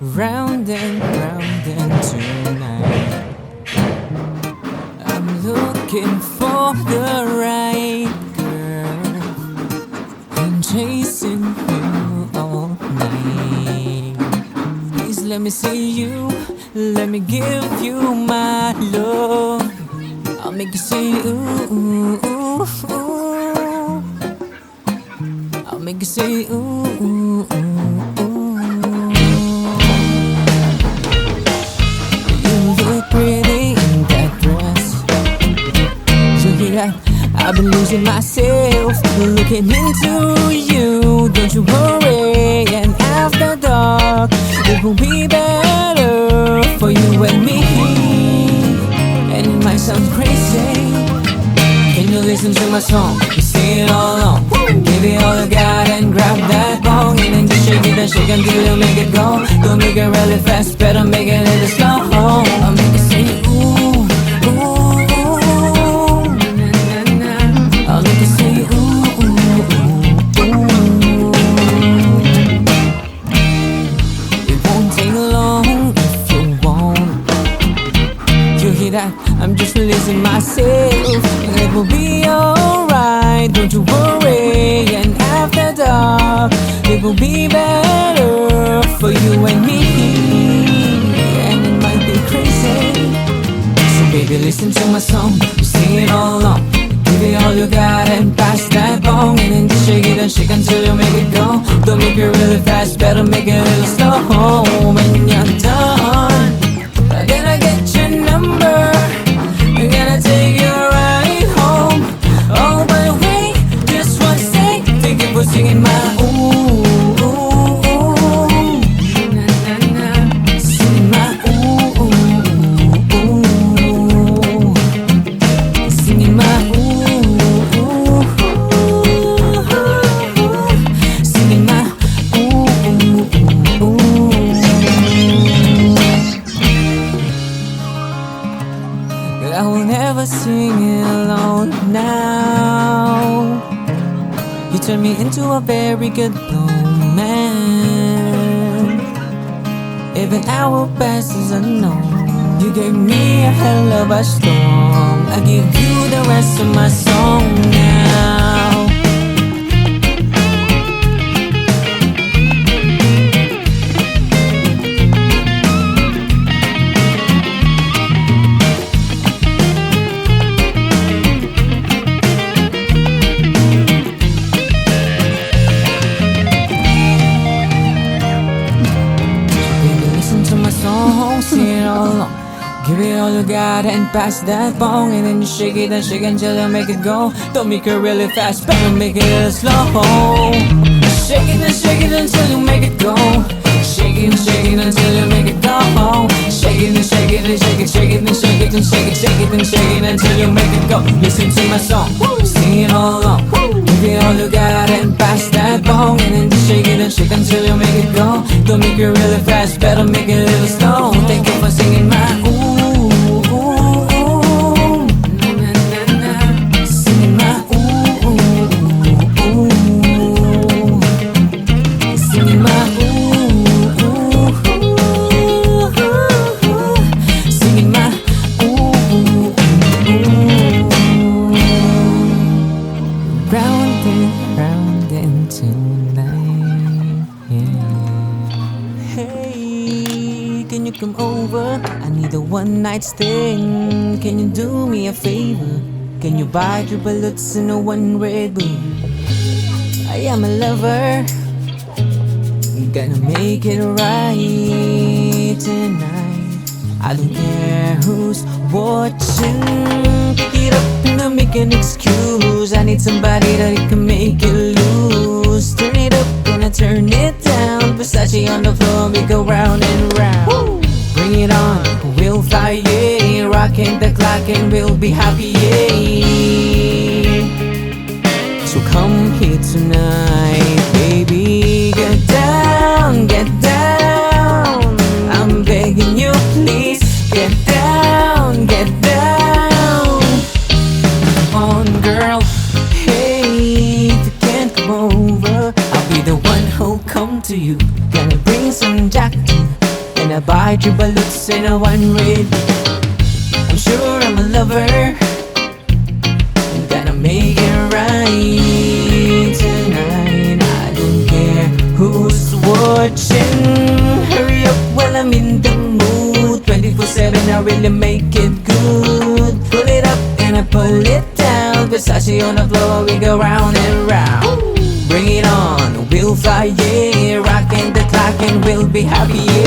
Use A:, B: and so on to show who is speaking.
A: round and tonight. I'm looking for the right girl and chasing you all night. Please let me see you, let me give you my love. I'll make you say ooh, ooh, ooh, ooh. I'll make you say ooh, ooh, ooh, ooh. You look pretty in that dress. Look at that, I've been losing myself looking into you. Don't you worry, and after dark it will be better for you and me. And it might sound crazy. Can you listen to my song? You sing it all along. Give it all you got and grab that bong, and then just shake it and shake until you make it go. Don't make it really fast, better make it a little slow. I'll make it say ooh, ooh, ooh. Na, na, na. I'll make it say ooh, ooh, ooh, ooh. It won't take long if you want. You hear that? I'm just releasing myself. It will be alright, don't you worry. And after dark, it will be better for you and me. And it might be crazy, so baby listen to my song. You sing it all along. Give it all you got and pass that bong, and then just shake it and shake until you make it go. Don't make it really fast, better make it a little slow. When you're done, then I get your number. I'm gonna take you right home. Oh, by the way, just one say, thank you for singing my ooh, ooh, ooh. Na, na, na. Singing my ooh, ooh, ooh. Singing my ooh, ooh, ooh. Singing my ooh, ooh, ooh. I will never sing it alone now. You turn me into a very good man. If an hour passes unknown, you gave me a hell of a storm. I give you the rest of my song now. Sing it all along. Give it all you got and pass that bong, and then you shake it and shake until you make it go. Don't make it really fast, better make it a little slow. Shake it and shake it until you make it go. Shake it and shake it until you make it go. Shake it and shake it and shake it, shake it and shake it and shake it, shake it and shake it until you make it go. Listen to my song, sing it all along. Give it all you got and pass that bong, and then just shake it and shake until you make it go. Don't make it really fast, better make it a little slow. Thank you for singing my ooh, ooh, ooh. Na, na, na, na. Singing my ooh, ooh, ooh. Singing my ooh, ooh, ooh. Singing my ooh, ooh, ooh. Round and tonight, yeah. Hey, can you come over? I need a one night stand. Can you do me a favor? Can you buy 3 bullets and a 1 Red Bull? I am a lover, gonna make it right tonight. I don't care who's watching. Pick it up and I'll make an excuse. I need somebody that can make it loose. Turn it up and I turn it down. Versace on the floor, we go round and round. Woo! Bring it on, we'll fly, yeah. Rocking the clock and we'll be happy, yeah. So come here tonight, baby. Get down, get down. I'm begging you, please. Get down, get down. Come on, girl. Hey, if you can't come over, I'll be the one who'll come to you. Gonna bring some Jack I'll buy you balloons and a one read. I'm sure I'm a lover, I'm gonna make it right tonight. I don't care who's watching. Hurry up while I'm in the mood. 24/7, I really make it good. Pull it up and I pull it down. Versace on the floor, we go round and round. Bring it on, we'll fly, yeah. Rockin' the clock and we'll be happy, yeah.